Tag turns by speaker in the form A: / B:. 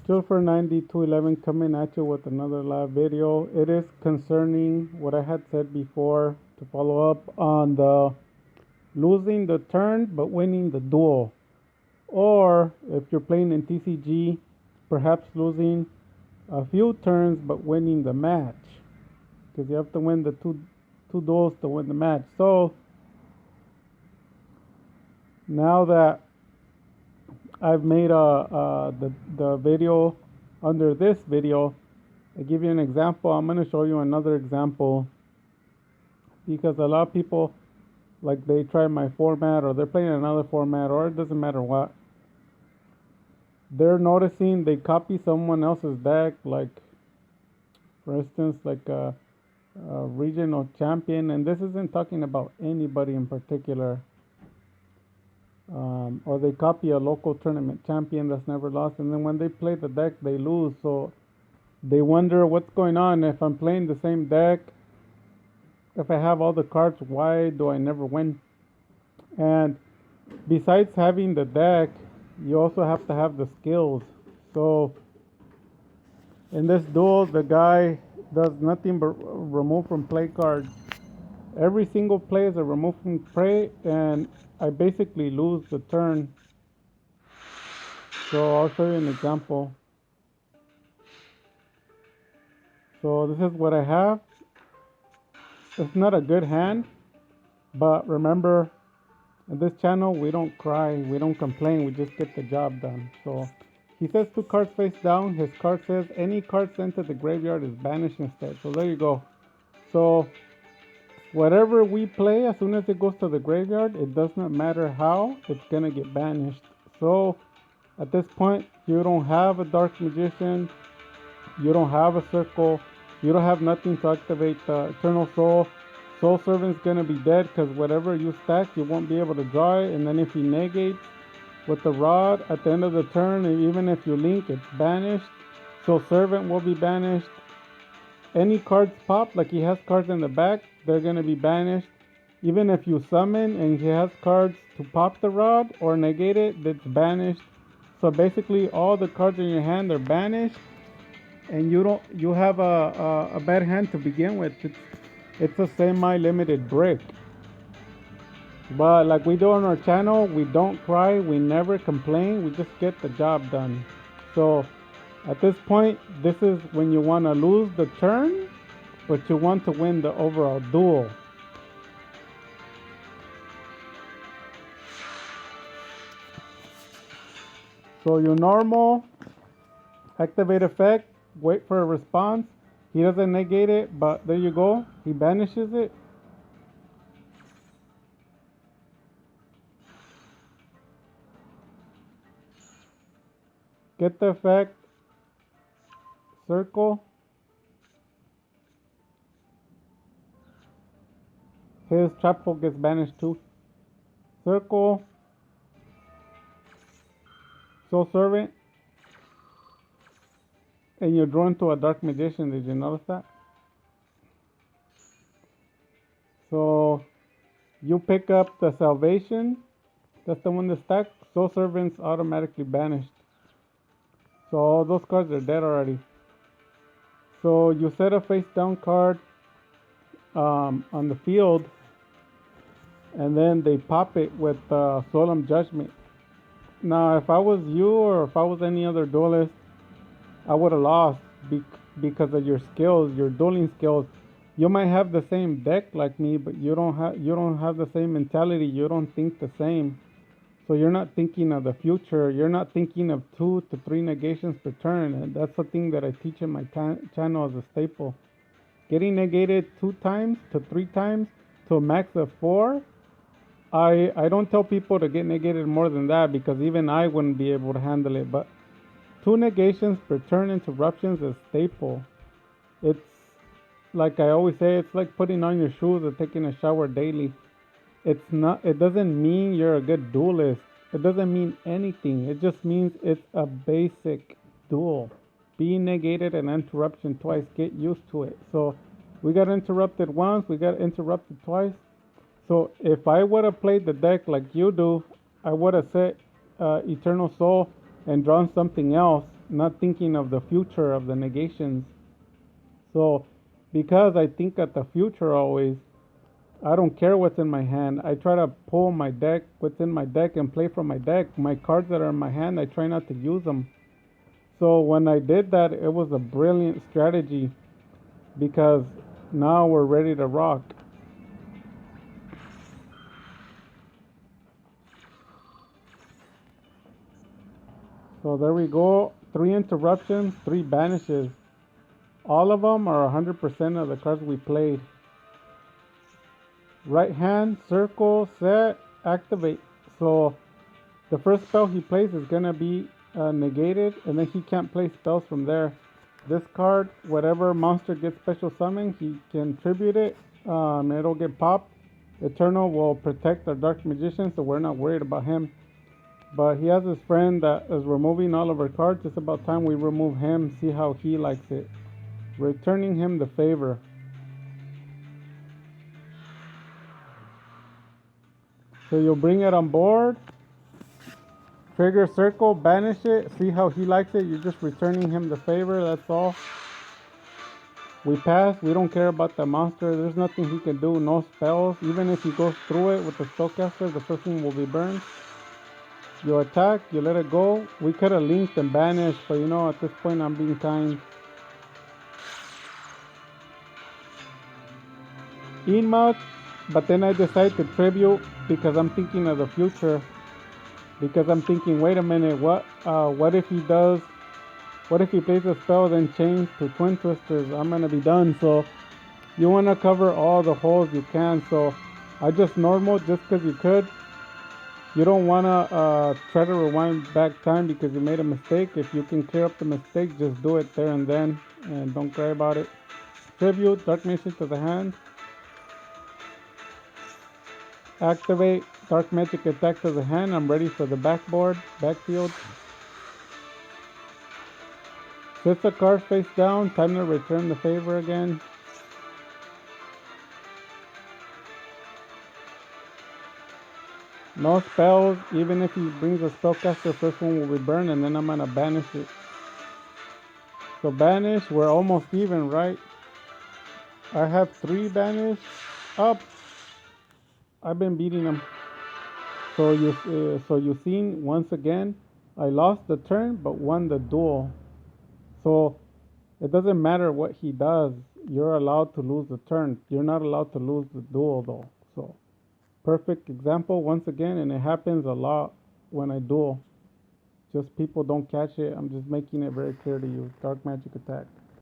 A: Still for 9211 coming at you with another live video. It is concerning what I had said before to follow up on the losing the turn but winning the duel. Or if you're playing in TCG, perhaps losing a few turns but winning the match. Because you have to win the two duels to win the match. So now that I've made the video under this video, I give you an example. I'm going to show you another example because a lot of people, like, they try my format or they're playing another format, or it doesn't matter what. They're noticing they copy someone else's deck, like for instance, like a regional champion, and this isn't talking about anybody in particular. Or they copy a local tournament champion that's never lost, and then when they play the deck, they lose. So they wonder what's going on. If I'm playing the same deck, if I have all the cards, why do I never win? And besides having the deck, you also have to have the skills. So in this duel, the guy does nothing but remove from play cards. Every single play is a remove from play, and I basically lose the turn. So I'll show you an example. So this is what I have. It's not a good hand, but remember, in this channel, we don't cry, we don't complain, we just get the job done. So he says 2 cards face down. His card says any card sent to the graveyard is banished instead. So there you go. So whatever we play, as soon as it goes to the graveyard, it does not matter how, it's gonna get banished. So at this point, you don't have a Dark Magician, you don't have a Circle, you don't have nothing to activate the Eternal Soul. Soul Servant's gonna be dead because whatever you stack, you won't be able to draw it. And then if he negates with the Rod at the end of the turn, and even if you link, it's banished. Soul Servant will be banished. Any cards pop, like he has cards in the back, they're gonna be banished. Even if you summon and he has cards to pop the Rod or negate it, that's banished. So basically, all the cards in your hand are banished, and you have a bad hand to begin with. It's a semi-limited brick. But like we do on our channel, we don't cry, we never complain, we just get the job done. So at this point, this is when you want to lose the turn, but you want to win the overall duel. So your normal activate effect, wait for a response. He doesn't negate it, but there you go. He banishes it. Get the effect. Circle. His trap hole gets banished too. Circle. Soul Servant. And you're drawn to a Dark Magician. Did you notice that? So you pick up the Salvation. That's the one that stacks. Soul Servant's automatically banished. So all those cards are dead already. So you set a face down card on the field, and then they pop it with Solemn Judgment. Now, if I was you or if I was any other duelist, I would have lost because of your skills, your dueling skills. You might have the same deck like me, but you don't have the same mentality. You don't think the same. So you're not thinking of the future. You're not thinking of 2 to 3 negations per turn. And that's the thing that I teach in my channel as a staple. Getting negated 2 times to 3 times to a max of 4. I don't tell people to get negated more than that because even I wouldn't be able to handle it. But 2 negations per turn interruptions is staple. It's like I always say, it's like putting on your shoes or taking a shower daily. It doesn't mean you're a good duelist. It doesn't mean anything. It just means it's a basic duel. Being negated and interruption twice, get used to it. So we got interrupted once, we got interrupted twice. So if I would have played the deck like you do, I would have set Eternal Soul and drawn something else. not thinking of the future of the negations. So because I think at the future always, I don't care what's in my hand. I try to pull my deck, what's in my deck, and play from my deck. My cards that are in my hand, I try not to use them. So when I did that, it was a brilliant strategy because now we're ready to rock. So there we go. 3 interruptions, 3 banishes. All of them are 100% of the cards we played. Right hand, circle, set, activate. So the first spell he plays is going to be negated, and then he can't play spells from there. This card, whatever monster gets special summon, he can tribute it. It'll get popped. Eternal will protect our Dark Magician, so we're not worried about him. But he has his friend that is removing all of our cards. It's about time we remove him, see how he likes it. Returning him the favor. So you'll bring it on board, trigger circle, banish it, see how he likes it. You're just returning him the favor, that's all. We pass, we don't care about the monster. There's nothing he can do, no spells. Even if he goes through it with the spellcaster, the first one will be burned. You attack, you let it go. We could have linked and banished, but you know, at this point I'm being kind. Inmouth, but then I decide to tribute because I'm thinking of the future. Because I'm thinking, wait a minute, what if he does, what if he plays a spell then change to Twin Twisters? I'm gonna be done. So you wanna cover all the holes you can. So I just normal just because you could. You don't wanna try to rewind back time because you made a mistake. If you can clear up the mistake, just do it there and then, and don't cry about it. Tribute, Dark Magician to the hand. Activate Dark Magic attack to the hand. I'm ready for the backboard, backfield. Sets the card face down. Time to return the favor again. No spells. Even if he brings a spellcaster, first one will be burned, and then I'm gonna banish it. So banish. We're almost even, right? I have 3 banished. Up. I've been beating him. So you've seen once again, I lost the turn but won the duel. So it doesn't matter what he does. You're allowed to lose the turn. You're not allowed to lose the duel though. So perfect example once again, and it happens a lot when I duel. Just people don't catch it. I'm just making it very clear to you. Dark magic attack.